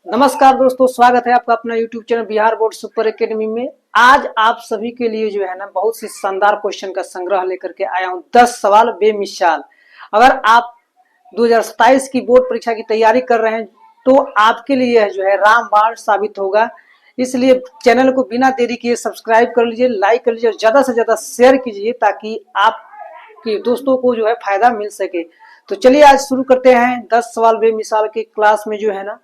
नमस्कार दोस्तों, स्वागत है आपका अपना YouTube channel Bihar board super academy में। आज आप सभी के लिए जो है ना बहुत सी शानदार क्वेश्चन का संग्रह लेकर के आया हूं। 10 सवाल बेमिसाल। अगर आप 2027 की बोर्ड परीक्षा की तैयारी कर रहे हैं तो आपके लिए यह जो है रामबाण साबित होगा। इसलिए चैनल को बिना देरी किए सब्सक्राइब कर लीजिए, लाइक कर लीजिए और ज्यादा से ज्यादा शेयर कीजिए ताकि आपके दोस्तों को जो है फायदा मिल सके। तो चलिए आज शुरू करते हैं 10 सवाल बेमिसाल की क्लास में जो है ना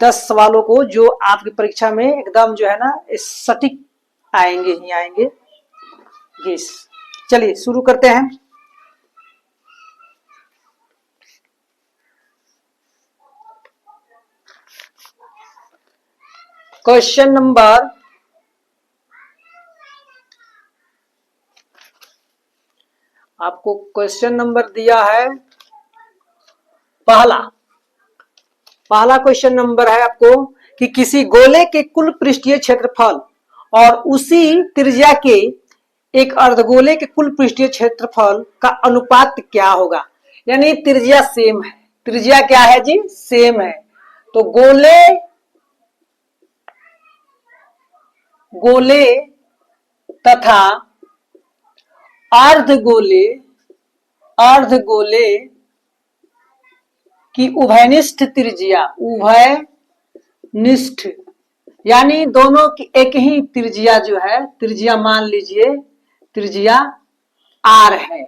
10 सवालों को जो आपकी परीक्षा में एकदम जो है ना सटीक आएंगे ही आएंगे। यस, चलिए शुरू करते हैं। क्वेश्चन नंबर आपको क्वेश्चन नंबर दिया है पहला क्वेश्चन नंबर है आपको कि किसी गोले के कुल पृष्ठीय क्षेत्रफल और उसी त्रिज्या के एक अर्धगोले के कुल पृष्ठीय क्षेत्रफल का अनुपात क्या होगा। यानी त्रिज्या सेम है। त्रिज्या क्या है जी? सेम है। तो गोले तथा अर्धगोले की उभयनिष्ठ यानी दोनों की एक ही त्रिज्या जो है, त्रिज्या मान लीजिए त्रिज्या आर है।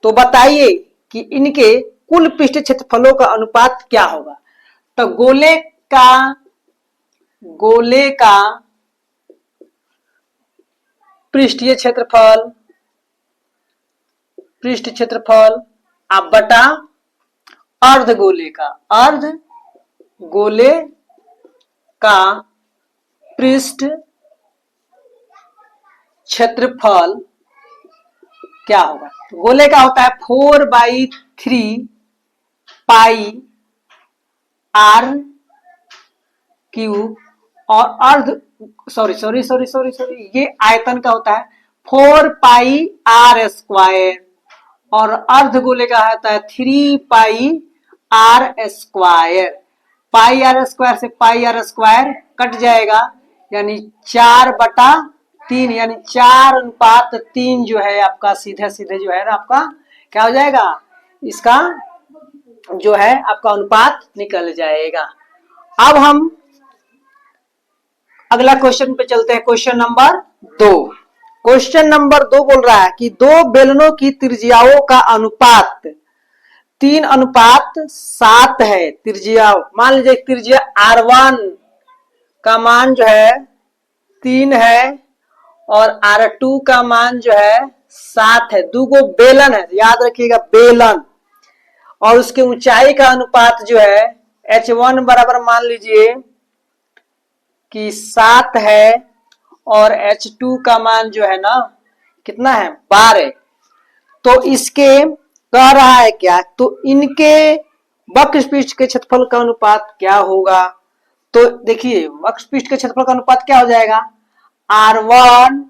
तो बताइए कि इनके कुल पृष्ठ क्षेत्रफलों का अनुपात क्या होगा। तो गोले का पृष्ठीय क्षेत्रफल आप बटा अर्धगोले का पृष्ठ क्षेत्रफल क्या होगा। तो गोले का होता है 4/3 पाई आर क्यूब और ये आयतन का होता है 4 पाई आर स्क्वायर और अर्धगोले का होता है 3 pi r square. Pi r square से पाई आर स्क्वायर कट जाएगा यानी 4/3 यानी 4:3 जो है आपका सीधे सीधे जो है ना आपका क्या हो जाएगा, इसका जो है आपका अनुपात निकल जाएगा। अब हम अगला क्वेश्चन पे चलते हैं। क्वेश्चन नंबर 2 बोल रहा है कि दो बेलनों की त्रिज्याओं का अनुपात 3:7 है। त्रिज्या मान लीजिए त्रिज्या R1 का मान जो है 3 है और R2 का मान जो है 7 है। दूगो बेलन है, याद रखिएगा बेलन, और उसके ऊंचाई का अनुपात जो है H1 बराबर मान लीजिए कि 7 है और H2 का मान जो है ना कितना है 12। तो इसके कह रहा है क्या, तो इनके वक्र पृष्ठ के क्षेत्रफल का अनुपात क्या होगा। तो देखिए वक्र पृष्ठ के क्षेत्रफल का अनुपात क्या हो जाएगा, R1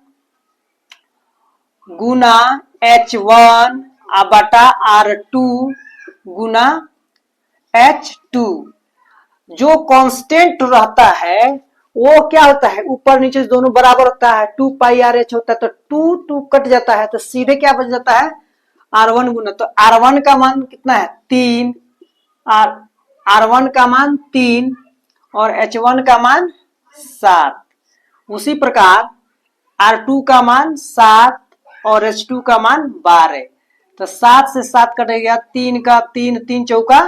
गुना H1 बटा R2 गुना H2। जो कांस्टेंट रहता है वो क्या होता है, ऊपर नीचे दोनों बराबर होता है, 2 पाई आर एच होता है। तो 2 कट जाता है तो सीधे क्या बच जाता है R1 गुना, तो R1 का मान कितना है 3, R1 का मान 3 और H1 का मान 7। उसी प्रकार R2 का मान 7 और H2 का मान 12। तो 7 से 7 कटेगा, 3 का 3 चौका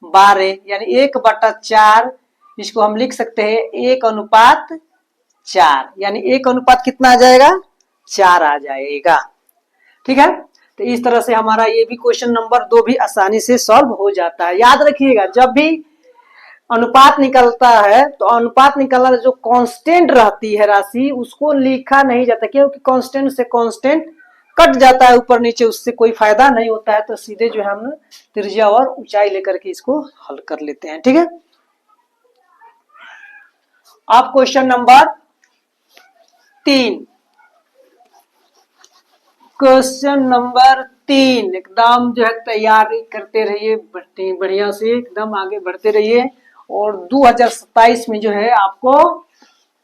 12 यानी 1/4। इसको हम लिख सकते हैं 1:4 यानी 1 कितना आ जाएगा 4 आ जाएगा। ठीक है, तो इस तरह से हमारा ये भी क्वेश्चन नंबर 2 भी आसानी से सॉल्व हो जाता है। याद रखिएगा जब भी अनुपात निकलता है तो अनुपात निकलना जो कांस्टेंट रहती है राशि उसको लिखा नहीं जाता, क्योंकि कांस्टेंट से कांस्टेंट कट जाता है ऊपर नीचे, उससे कोई फायदा नहीं होता है। तो सीधे जो है हम त्रिज्या और ऊंचाई लेकर के इसको हल कर लेते हैं। ठीक है, अब क्वेश्चन नंबर 3 एकदम जो है तैयारी करते रहिए, बढ़िया से एकदम आगे बढ़ते रहिए और 2027 में जो है आपको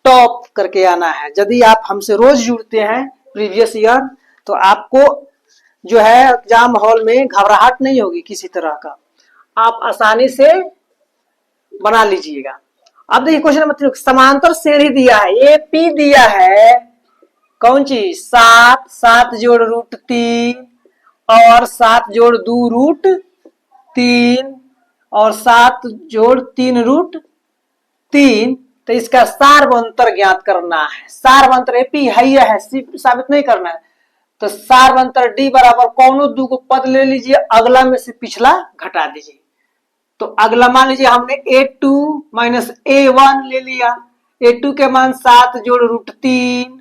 टॉप करके आना है। यदि आप हमसे रोज जुड़ते हैं प्रीवियस ईयर, तो आपको जो है एग्जाम हॉल में घबराहट नहीं होगी किसी तरह का, आप आसानी से बना लीजिएगा। अब देखिए क्वेश्चन नंबर 3, समांतर श्रेणी दिया है, एपी दिया है कौन चीज 7, 7 जोड़ रूट 3 और 7 जोड़ 2 रूट 3 और 7 जोड़ 3 रूट 3। तो इसका सार्वंतर ज्ञात करना है। सार्वंतर एपी है साबित नहीं करना है। तो सार्वंतर डी बराबर कौनों दो को पद ले लीजिए, अगला में से पिछला घटा दीजिए। तो अगला मान लीजिए हमने a2 माइनस a1 ले लिया। a2 के मान 7 जोड़ रूट 3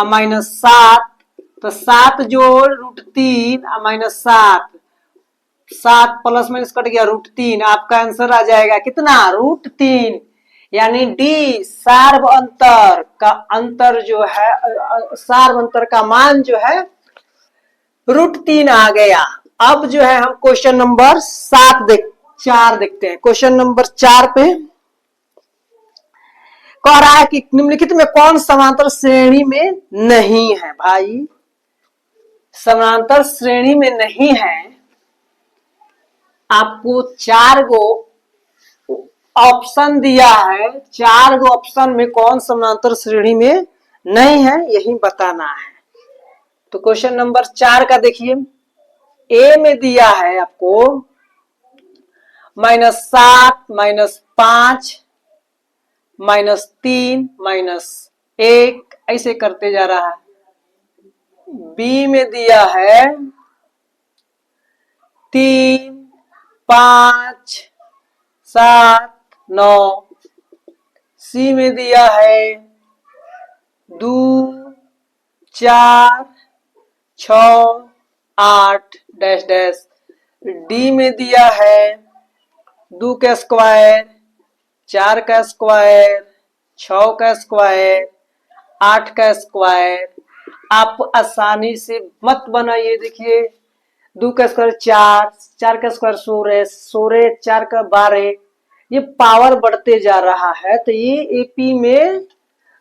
माइनस 7, तो 7 जोड़ root 3 minus 7, 7 plus minus cut गया रूट 3, आपका आंसर आ जाएगा कितना रूट 3। यानी डी सार्व अंतर का अंतर जो है, सार्व अंतर का मान जो है रूट 3 आ गया। अब जो है हम क्वेश्चन नंबर 4 देखते हैं। क्वेश्चन नंबर 4 पे कह रहा है कि निम्नलिखित में कौन समांतर श्रेणी में नहीं है। भाई समांतर श्रेणी में नहीं है, आपको 4 गो ऑप्शन दिया है, 4 गो ऑप्शन में कौन समांतर श्रेणी में नहीं है यही बताना है। तो क्वेश्चन नंबर 4 का देखिए, ए में दिया है आपको -7 -5 -3 -1 ऐसे करते जा रहा है। बी में दिया है 3 5 7 9, सी में दिया है 2 4 6 8 डैश डैश, डी में दिया है 2 का स्क्वायर 4 का स्क्वायर 6 का स्क्वायर 8 का स्क्वायर। आप आसानी से मत बनाइए। देखिए 2 का स्क्वायर 4, 4 का स्क्वायर 16, 16 4 का 12, ये पावर बढ़ते जा रहा है। तो ये एपी में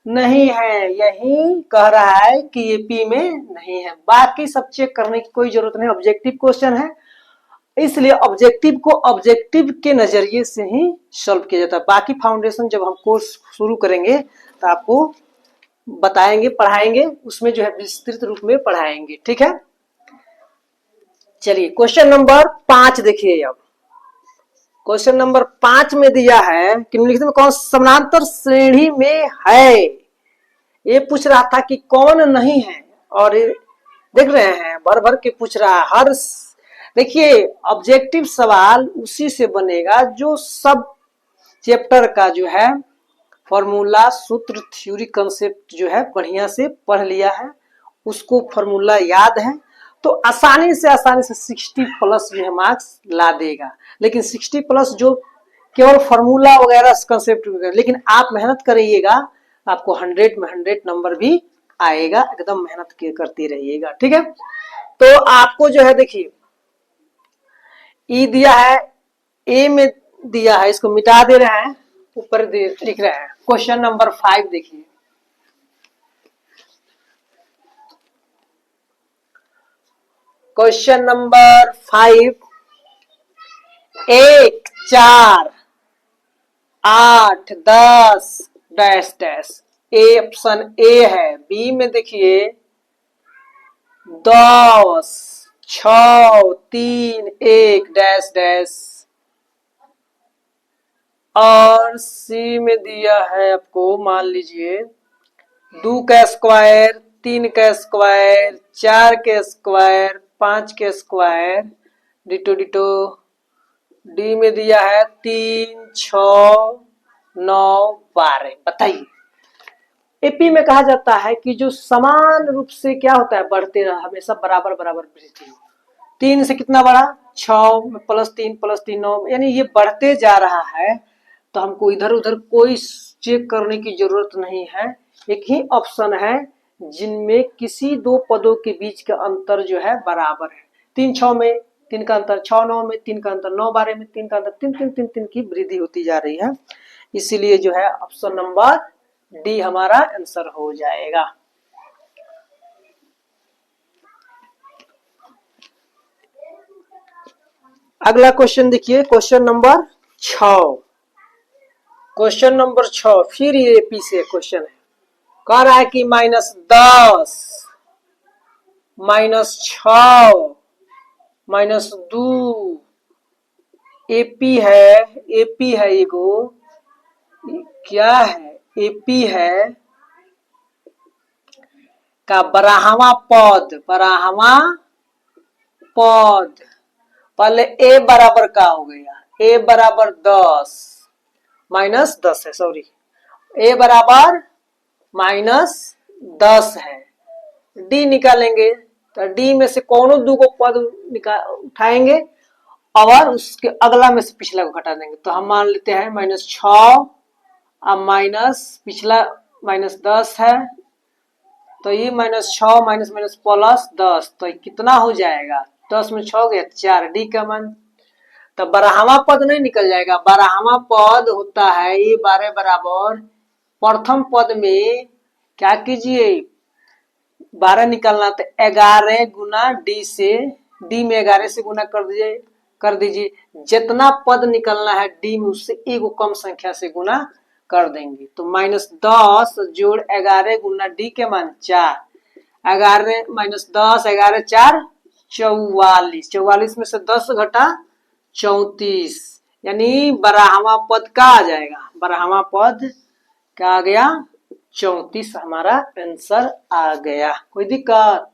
नहीं है, यही कह रहा है कि एपी में नहीं है। बाकी सब चेक करने की कोई जरूरत नहीं, ऑब्जेक्टिव क्वेश्चन है, इसलिए ऑब्जेक्टिव को ऑब्जेक्टिव के नजरिए से ही सॉल्व किया जाता है। बाकी फाउंडेशन जब हम कोर्स शुरू करेंगे तो आपको बताएंगे, पढ़ाएंगे, उसमें जो है विस्तृत रूप में पढ़ाएंगे। ठीक है, चलिए क्वेश्चन नंबर 5 देखिए। अब क्वेश्चन नंबर 5 में दिया है कि निम्नलिखित में कौन समानांतर श्रेणी में है। ये पूछ रहा था कि कौन नहीं है, और देख रहे हैं भर भर के पूछ रहा है। हर देखिए ऑब्जेक्टिव सवाल उसी से बनेगा जो सब चैप्टर का जो है फॉर्मूला, सूत्र, थ्योरी, कंसेप्ट जो है बढ़िया से पढ़ लिया है, उसको फॉर्मूला याद है, तो आसानी से 60 प्लस जो है मार्क्स ला देगा। लेकिन 60 प्लस जो केवल फॉर्मूला वगैरह कंसेप्ट, लेकिन आप मेहनत करिएगा आपको 100 में 100 नंबर भी आएगा। एकदम मेहनत करते रहिएगा। ठीक है, तो आपको जो है देखिए ई दिया है, ए में दिया है, इसको मिटा दे रहे हैं, ऊपर लिख रहे हैं। क्वेश्चन नंबर 5 देखिए, question number 5, 1 4 8 10 dash dash, A option A है। बी में देखिए 10 6 3 1 डैश डैश, और सी में दिया है आपको मान लीजिए 2 का स्क्वायर 3 का स्क्वायर 4 के स्क्वायर 5 के स्क्वायर, डिटो डिटो। डी में दिया है 3 6 9 12। बताइए, एपी में कहा जाता है कि जो समान रूप से क्या होता है बढ़ते रहा, हमेशा बराबर बराबर वृद्धि हो। 3 से कितना बढ़ा 6 +3 +3 9, यानी ये बढ़ते जा रहा है। तो हमको इधर उधर कोई चेक करने की जरूरत नहीं है। एक ही ऑप्शन है जिनमें किसी दो पदों के बीच का अंतर जो है बराबर है। 3 6 में 3 का अंतर 6 9 में, 3 का अंतर 9 12 में, 3 का अंतर 3 3 3 3 की वृद्धि होती जा रही है। इसीलिए जो है ऑप्शन नंबर डी हमारा आंसर हो जाएगा। अगला क्वेश्चन देखिए, क्वेश्चन नंबर 6। क्वेश्चन नंबर 6 फिर ये एपी से क्वेश्चन है। कह रहा है कि -10 -6 -2 एपी है, एपी है एगो, क्या है एपी है का बराहवा पद, बराहवा पद। पहले ए बराबर का हो गया, ए बराबर 10 -10 है, सॉरी, ए बराबर -10 है। डी निकालेंगे तो डी में से कौनो दो को पद उठाएंगे और उसके अगला में से पिछला को घटा देंगे। तो हम मान लेते हैं -6, अब माइनस पिछला -10 है, तो ये -6 माइनस माइनस प्लस 10, तो कितना हो जाएगा, 10 में 6 गया 4, डी का मान। तो बराहवा पद नहीं निकल जाएगा, बराहवा पद होता है ये 12 बराबर प्रथम पद में क्या कीजिए 12 निकालना, तो 11 गुना डी से, डी में 11 से गुना कर दीजिए जितना पद निकलना है डी में उससे एक कम संख्या से गुना कर देंगे। तो -10 जोड़ 11 गुना डी के मान 4, 11 -10 11 4 44, 44 में से 10 घटा 34, यानी बराहवा पद का आ जाएगा, बराहवा पद क्या आ गया 34 हमारा आंसर आ गया। कोई दिक्कत,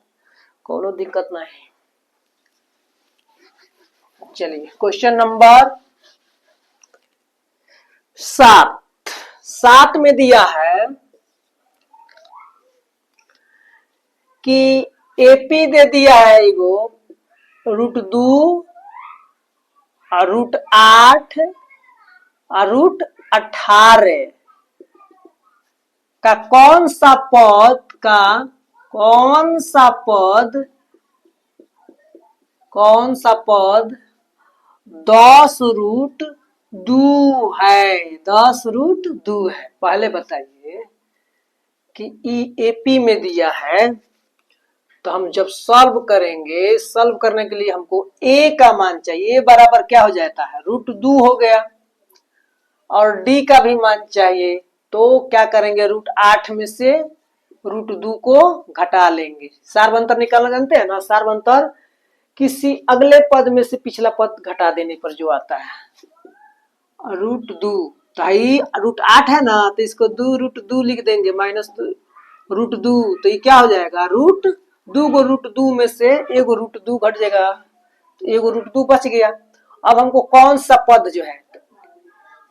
कोनो दिक्कत नहीं। चलिए क्वेश्चन नंबर 7 में दिया है कि एपी दे दिया है एगो √2 और √8 और √18 का कौन सा पद 10√2 है, 10√2 है। पहले बताइए कि एपी में दिया है, तो हम जब सॉल्व करेंगे, सॉल्व करने के लिए हमको ए का मान चाहिए, ए बराबर क्या हो जाता है √2 हो गया, और डी का भी मान चाहिए, तो क्या करेंगे √8 में से √2 को घटा लेंगे। सार्वंतर निकालना जानते हैं ना, सार्वंतर किसी अगले पद में से पिछला पद घटा देने पर जो आता है। √2 तो √8 है ना, तो इसको 2√2 लिख देंगे, -√2, तो ये क्या हो जाएगा √2 को √2 में से एगो √2 घट जाएगा, एगो √2 बच गया। अब हमको कौन सा पद जो है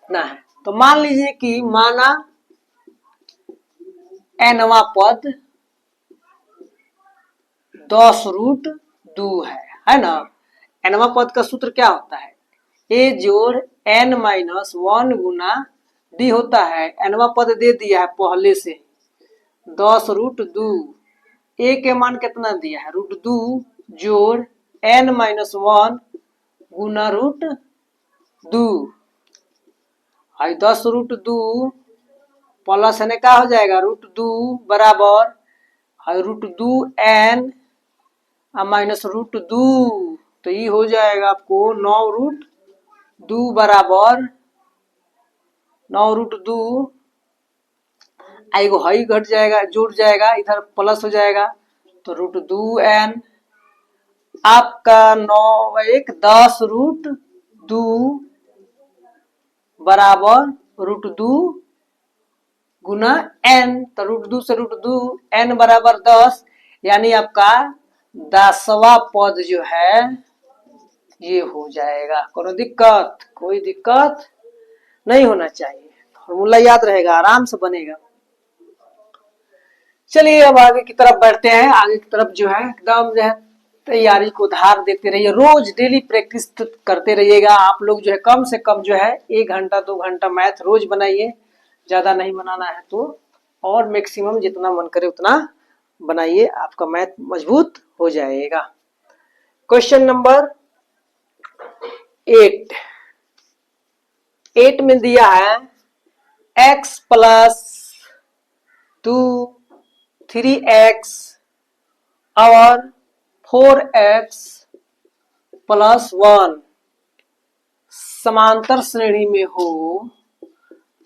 ना है, तो मान लीजिए कि माना nवा पद 10√2 है ना। nवा पद का सूत्र क्या होता है, a जोड़ n-1 गुना डी होता है। nवा पद दे दिया है पहले से 10√2, a के मान कितना दिया है √2 जोड़ n-1 गुना √2, 10√2 प्लस है क्या हो जाएगा √2 बराबर √2n -√2, तो ये हो जाएगा आपको 9√2 बराबर 9√2, आएगो हई घट जाएगा, जुड़ जाएगा, इधर प्लस हो जाएगा, तो √2n आपका 9 10√2 बराबर √2 गुना n, तो √2 से √2 n बराबर 10, यानी आपका 10वां पद जो है ये हो जाएगा। कोई दिक्कत, कोई दिक्कत नहीं होना चाहिए, फॉर्मूला याद रहेगा, आराम से बनेगा। चलिए अब आगे की तरफ बढ़ते हैं। आगे की तरफ जो है एकदम जो है तैयारी को धार देते रहिए, रोज डेली प्रैक्टिस करते रहिएगा। आप लोग जो है कम से कम जो है 1 घंटा 2 घंटा मैथ रोज बनाइए, ज्यादा नहीं बनाना है तो, और मैक्सिमम जितना मन करे उतना बनाइए, आपका मैथ मजबूत हो जाएगा। क्वेश्चन नंबर 8 8 में दिया है x प्लस 2 3x और 4x प्लस 1 समांतर श्रेणी में हो,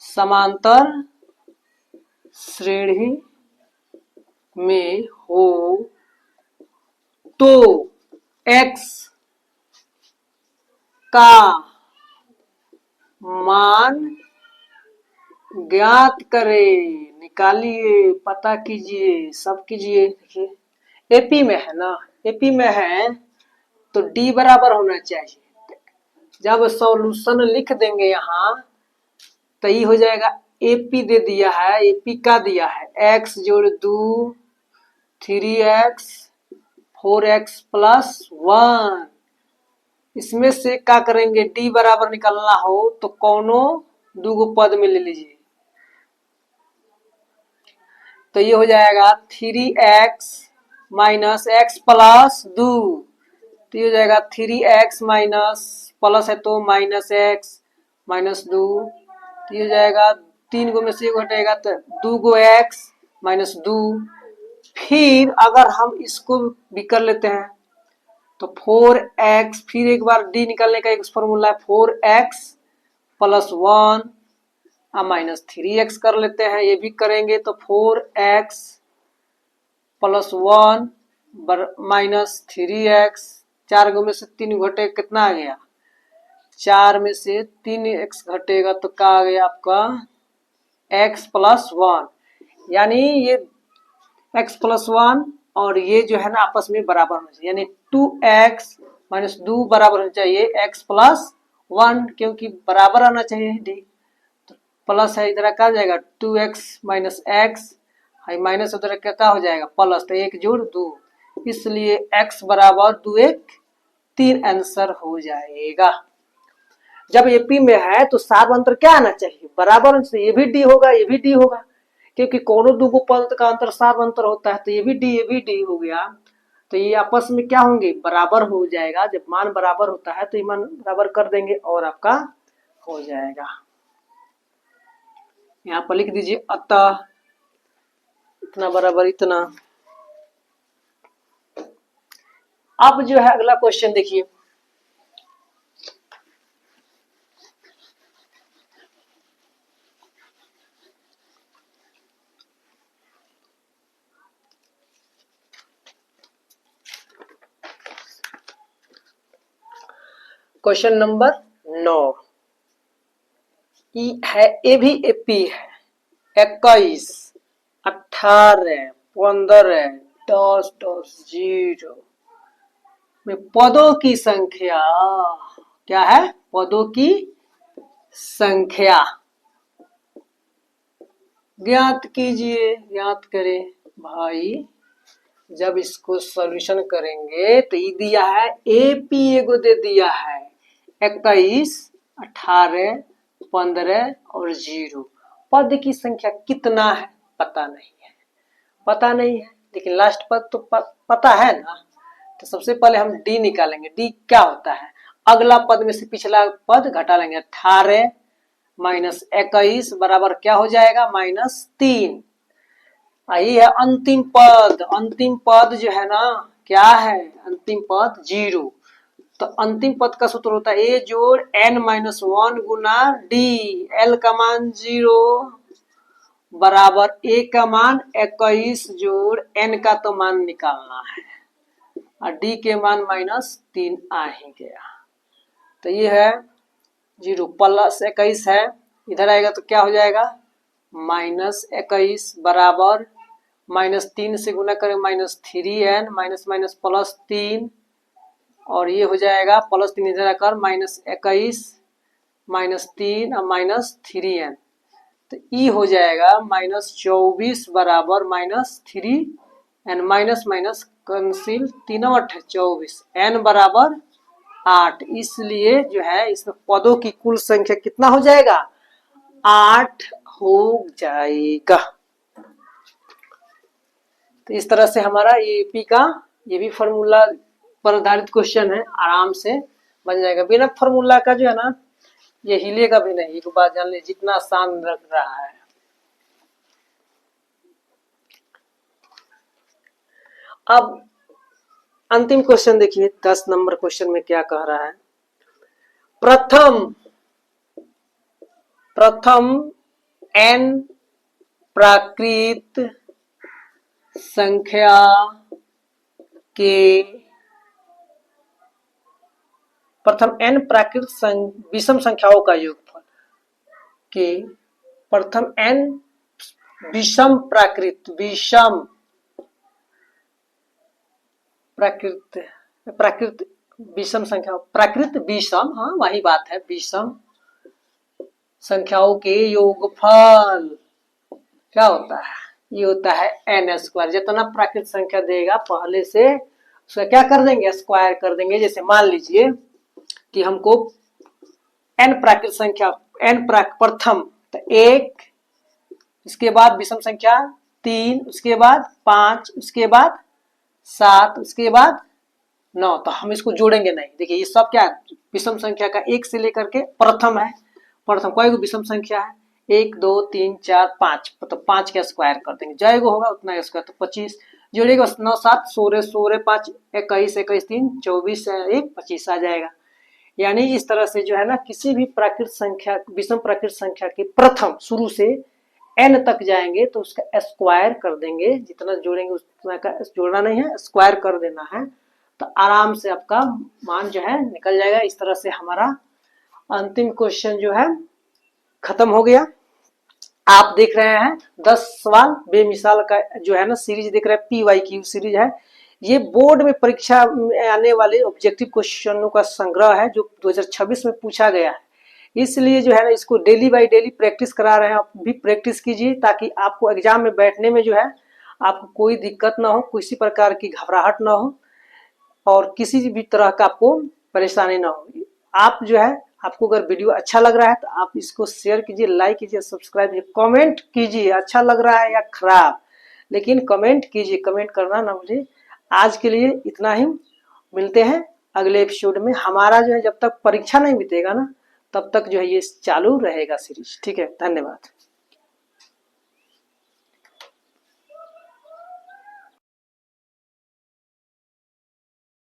समांतर श्रेणी में हो तो x का मान ज्ञात करें, निकालिए, पता कीजिए, सब कीजिए। देखिए एपी में है ना, एपी में है तो डी बराबर होना चाहिए। जब सॉल्यूशन लिख देंगे यहाँ तो ये हो जाएगा, एपी दे दिया है, एपी का दिया है x जोड़ 2 3x 4x प्लस 1। इसमें से क्या करेंगे, डी बराबर निकालना हो तो कौनो दूगो पद में ले लीजिए। तो ये हो जाएगा 3x माइनस एक्स प्लस 2, तो ये हो जाएगा 3x माइनस प्लस है तो माइनस एक्स माइनस 2, तो ये हो जाएगा 3 गो में से घटेगा तो 2 गो x माइनस 2। फिर अगर हम इसको भी कर लेते हैं तो 4x, फिर एक बार d निकालने का एक फॉर्मूला है 4x प्लस 1 माइनस 3x कर लेते हैं, ये भी करेंगे तो 4x प्लस 1 माइनस 3x, 4 गो में से 3 घटे कितना आ गया, 4 में से 3x घटेगा तो क्या आ गया आपका x प्लस 1, यानी ये x प्लस 1 और ये जो है ना आपस में बराबर होना चाहिए, यानी 2x माइनस 2 बराबर होना चाहिए x प्लस 1, क्योंकि बराबर आना चाहिए डी। तो प्लस है इधर क्या हो जाएगा 2x माइनस एक्स, माइनस उधर क्या हो जाएगा प्लस, तो 1 जोड़ 2, इसलिए x बराबर 2 1 3 आंसर हो जाएगा। जब एपी में है तो सार अंतर क्या आना चाहिए, बराबर आना चाहिए, ये भी डी होगा ये भी डी होगा, क्योंकि कोनो दूगो पद का अंतर सार अंतर होता है, तो ये भी डी हो गया, तो ये आपस में क्या होंगे बराबर हो जाएगा। जब मान बराबर होता है तो ये मान बराबर कर देंगे और आपका हो जाएगा। यहाँ पर लिख दीजिए अतः इतना बराबर इतना। अब जो है अगला क्वेश्चन देखिए, क्वेश्चन नंबर 9 है, ए भी एपी है, 21 18 15 10 10 0 में पदों की संख्या क्या है, पदों की संख्या ज्ञात कीजिए, ज्ञात करें भाई। जब इसको सॉल्यूशन करेंगे तो ये दिया है एपी एगो दे दिया है 21 18 15 और 0, पद की संख्या कितना है पता नहीं है, पता नहीं है, लेकिन लास्ट पद तो पता है ना। तो सबसे पहले हम डी निकालेंगे, डी क्या होता है, अगला पद में से पिछला पद घटा लेंगे, 18 माइनस 21 बराबर क्या हो जाएगा -3। यही है अंतिम पद, अंतिम पद जो है ना क्या है, अंतिम पद 0। तो अंतिम पद का सूत्र होता है ए जोड़ n माइनस 1 गुना डी, एल का मान 0 बराबर ए का मान 21 जोड़ n का तो मान निकालना है और डी के मान -3 आ ही गया। तो ये है 0 प्लस 21 है, इधर आएगा तो क्या हो जाएगा -21 बराबर -3 से गुना करें -3n माइनस माइनस +3 और ये हो जाएगा +3 इधर आकर -21 -3 और -3n, तो ई हो जाएगा -24 बराबर -3n minus minus cancel 3 8 24 n बराबर 8, इसलिए जो है इसमें पदों की कुल संख्या कितना हो जाएगा 8 हो जाएगा। तो इस तरह से हमारा एपी का ये भी फॉर्मूला पर आधारित क्वेश्चन है, आराम से बन जाएगा। बिना फॉर्मूला का जो है ना ये हिलेगा भी नहीं, एक बात जान लीजिए, जितना आसान लग रहा है। अब अंतिम क्वेश्चन देखिए, 10 नंबर क्वेश्चन में क्या कह रहा है। प्रथम n प्राकृत संख्या के प्रथम n प्राकृत विषम संख्याओं का योगफल के प्रथम n विषम प्राकृत विषम संख्या, प्राकृत विषम, हाँ वही बात है, विषम संख्याओं के योगफल क्या होता है, ये होता है n स्क्वायर। जितना प्राकृत संख्या देगा पहले से उसका क्या कर देंगे, स्क्वायर कर देंगे। जैसे मान लीजिए कि हमको n प्राकृत संख्या, प्रथम तो 1, उसके बाद विषम संख्या 3, उसके बाद 5, उसके बाद 7, उसके बाद 9, तो हम इसको जोड़ेंगे नहीं। देखिए ये सब क्या है, विषम संख्या का 1 से लेकर के प्रथम है। प्रथम कोई भी विषम संख्या है, 1 2 3 4 5, तो 5 का स्क्वायर कर देंगे, जयगो होगा उतना स्क्वायर, तो 25 जोड़ेगा, 9 7 16 16 5 21 21 3 24 1 25 आ जाएगा। यानी इस तरह से जो है ना किसी भी प्राकृत संख्या, विषम प्राकृत संख्या के प्रथम शुरू से n तक जाएंगे तो उसका स्क्वायर कर देंगे, जितना जोड़ेंगे उतना का जोड़ना नहीं है, स्क्वायर कर देना है, तो आराम से आपका मान जो है निकल जाएगा। इस तरह से हमारा अंतिम क्वेश्चन जो है खत्म हो गया। आप देख रहे हैं 10 सवाल बेमिसाल का जो है ना सीरीज देख रहे हैं, PYQ सीरीज है। ये बोर्ड में परीक्षा में आने वाले ऑब्जेक्टिव क्वेश्चनों का संग्रह है जो 2026 में पूछा गया है। इसलिए जो है ना इसको डेली बाय डेली प्रैक्टिस करा रहे हैं। आप भी प्रैक्टिस कीजिए ताकि आपको एग्जाम में बैठने में जो है आपको कोई दिक्कत ना हो, किसी प्रकार की घबराहट ना हो और किसी भी तरह का आपको परेशानी ना हो। आप जो है, आपको अगर वीडियो अच्छा लग रहा है तो आप इसको शेयर कीजिए, लाइक कीजिए, सब्सक्राइब कीजिए, कमेंट कीजिए अच्छा लग रहा है या खराब, लेकिन कमेंट कीजिए, कमेंट करना ना मुझे। आज के लिए इतना ही, मिलते हैं अगले एपिसोड में। हमारा जो है जब तक परीक्षा नहीं बीतेगा ना तब तक जो है ये चालू रहेगा सीरीज। ठीक है, धन्यवाद।